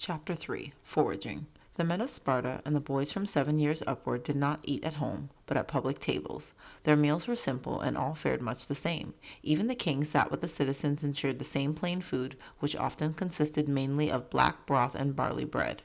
Chapter 3. Foraging. The men of Sparta and the boys from 7 years upward did not eat at home, but at public tables. Their meals were simple, and all fared much the same. Even the king sat with the citizens and shared the same plain food, which often consisted mainly of black broth and barley bread.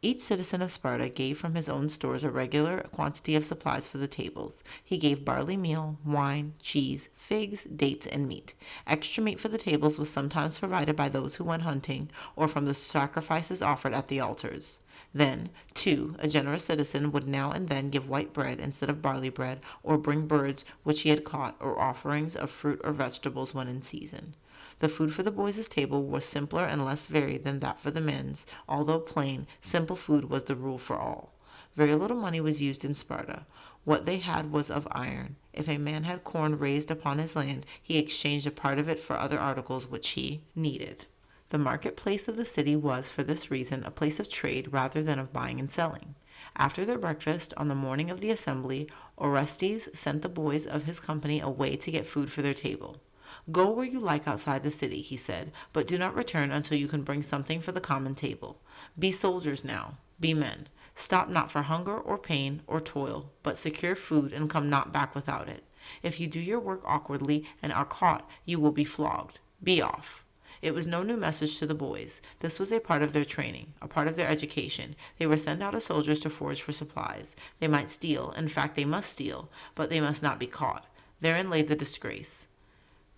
Each citizen of Sparta gave from his own stores a regular quantity of supplies for the tables. He gave barley meal, wine, cheese, figs, dates, and meat. Extra meat for the tables was sometimes provided by those who went hunting, or from the sacrifices offered at the altars. Then, too, a generous citizen would now and then give white bread instead of barley bread, or bring birds which he had caught, or offerings of fruit or vegetables when in season. The food for the boys' table was simpler and less varied than that for the men's. Although plain, simple food was the rule for all. Very little money was used in Sparta. What they had was of iron. If a man had corn raised upon his land, he exchanged a part of it for other articles which he needed. The market-place of the city was, for this reason, a place of trade rather than of buying and selling. After their breakfast, on the morning of the assembly, Orestes sent the boys of his company away to get food for their table. "Go where you like outside the city," he said, "but do not return until you can bring something for the common table. Be soldiers now, be men. Stop not for hunger or pain or toil, but secure food and come not back without it. If you do your work awkwardly and are caught, you will be flogged. Be off." It was no new message to the boys. This was a part of their training, a part of their education. They were sent out as soldiers to forage for supplies. They might steal, in fact they must steal, but they must not be caught. Therein lay the disgrace.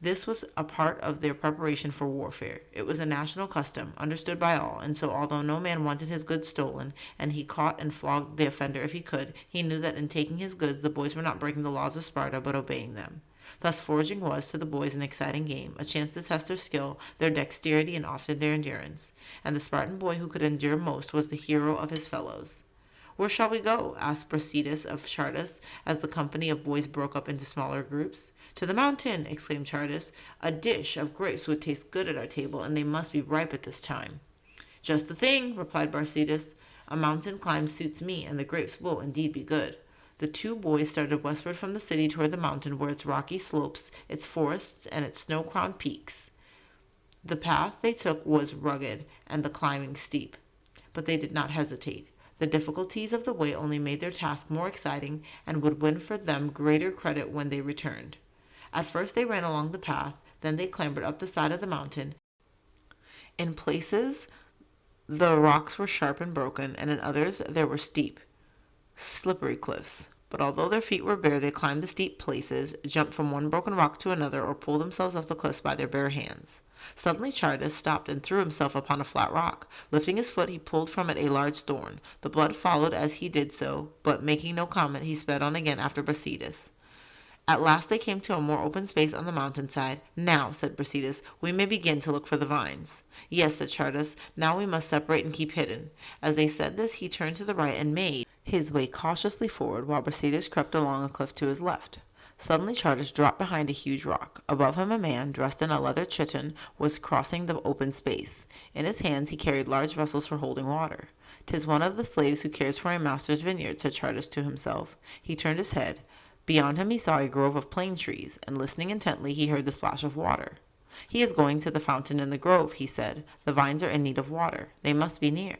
This was a part of their preparation for warfare. It was a national custom, understood by all, and so although no man wanted his goods stolen, and he caught and flogged the offender if he could, he knew that in taking his goods the boys were not breaking the laws of Sparta, but obeying them. Thus foraging was, to the boys, an exciting game, a chance to test their skill, their dexterity, and often their endurance. And the Spartan boy who could endure most was the hero of his fellows. "Where shall we go?" asked Brasidas of Chardas, as the company of boys broke up into smaller groups. "To the mountain!" exclaimed Chardas. "A dish of grapes would taste good at our table, and they must be ripe at this time." "Just the thing," replied Brasidas. "A mountain climb suits me, and the grapes will indeed be good." The two boys started westward from the city toward the mountain, where its rocky slopes, its forests, and its snow-crowned peaks. The path they took was rugged, and the climbing steep, but they did not hesitate. The difficulties of the way only made their task more exciting, and would win for them greater credit when they returned. At first they ran along the path, then they clambered up the side of the mountain. In places the rocks were sharp and broken, and in others there were steep, slippery cliffs. But although their feet were bare, they climbed the steep places, jumped from one broken rock to another, or pulled themselves up the cliffs by their bare hands. Suddenly Chardas stopped and threw himself upon a flat rock. Lifting his foot, he pulled from it a large thorn. The blood followed as he did so, but making no comment, he sped on again after Brasidas. At last they came to a more open space on the mountainside. "Now," said Brasidas, "we may begin to look for the vines." "Yes," said Chardas, "now we must separate and keep hidden." As they said this, he turned to the right and made his way cautiously forward, while Brasidas crept along a cliff to his left. Suddenly Chardas dropped behind a huge rock. Above him a man, dressed in a leather chiton, was crossing the open space. In his hands he carried large vessels for holding water. "'Tis one of the slaves who cares for a master's vineyard," said Chardas to himself. He turned his head. Beyond him he saw a grove of plane trees, and listening intently he heard the splash of water. "He is going to the fountain in the grove," he said. "The vines are in need of water. They must be near."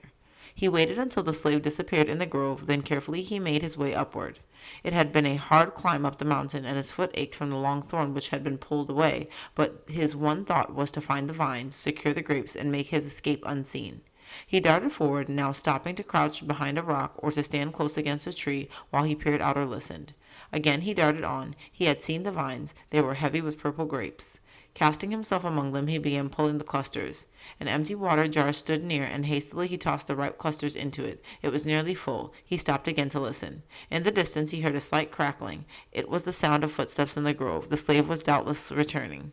He waited until the slave disappeared in the grove, then carefully he made his way upward. It had been a hard climb up the mountain, and his foot ached from the long thorn which had been pulled away, but his one thought was to find the vines, secure the grapes, and make his escape unseen. He darted forward, now stopping to crouch behind a rock or to stand close against a tree while he peered out or listened. Again he darted on. He had seen the vines. They were heavy with purple grapes. Casting himself among them, he began pulling the clusters. An empty water jar stood near, and hastily he tossed the ripe clusters into it. It was nearly full. He stopped again to listen. In the distance he heard a slight crackling. It was the sound of footsteps in the grove. The slave was doubtless returning.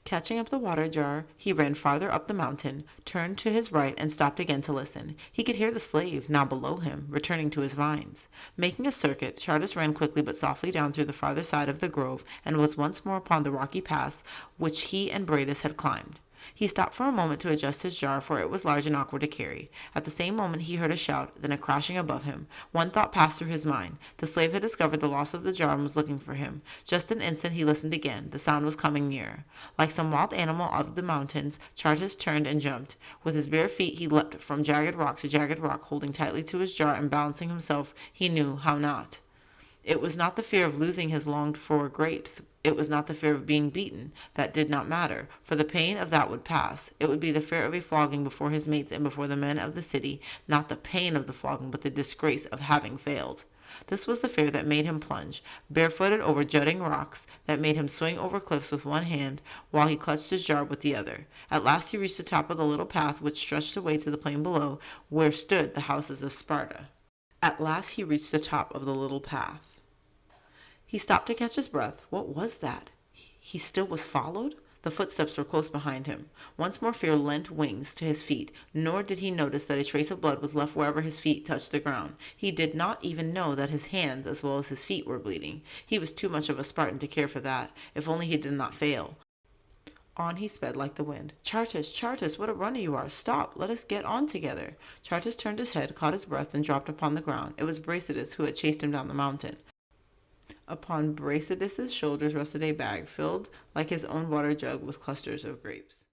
Catching up the water jar, he ran farther up the mountain, turned to his right, and stopped again to listen. He could hear the slave, now below him, returning to his vines. Making a circuit, Chardas ran quickly but softly down through the farther side of the grove, and was once more upon the rocky pass which he and Brasidas had climbed. He stopped for a moment to adjust his jar, for it was large and awkward to carry. At the same moment he heard a shout, then a crashing above him. One thought passed through his mind. The slave had discovered the loss of the jar and was looking for him. Just an instant he listened again. The sound was coming nearer. Like some wild animal out of the mountains, Chartis turned and jumped. With his bare feet he leapt from jagged rock to jagged rock, holding tightly to his jar and balancing himself he knew how not. It was not the fear of losing his longed-for grapes. It was not the fear of being beaten. That did not matter, for the pain of that would pass. It would be the fear of a flogging before his mates and before the men of the city, not the pain of the flogging, but the disgrace of having failed. This was the fear that made him plunge, barefooted over jutting rocks, that made him swing over cliffs with one hand, while he clutched his jar with the other. At last he reached the top of the little path which stretched away to the plain below, where stood the houses of Sparta. At last he reached the top of the little path. He stopped to catch his breath. What was that? He still was followed? The footsteps were close behind him. Once more fear lent wings to his feet, nor did he notice that a trace of blood was left wherever his feet touched the ground. He did not even know that his hands as well as his feet were bleeding. He was too much of a Spartan to care for that. If only he did not fail. On he sped like the wind. Chartis, Chartis, what a runner you are! Stop! Let us get on together. Chartis turned his head, caught his breath, and dropped upon the ground. It was Brasidas who had chased him down the mountain. Upon Brasidas' shoulders rested a bag filled like his own water jug with clusters of grapes.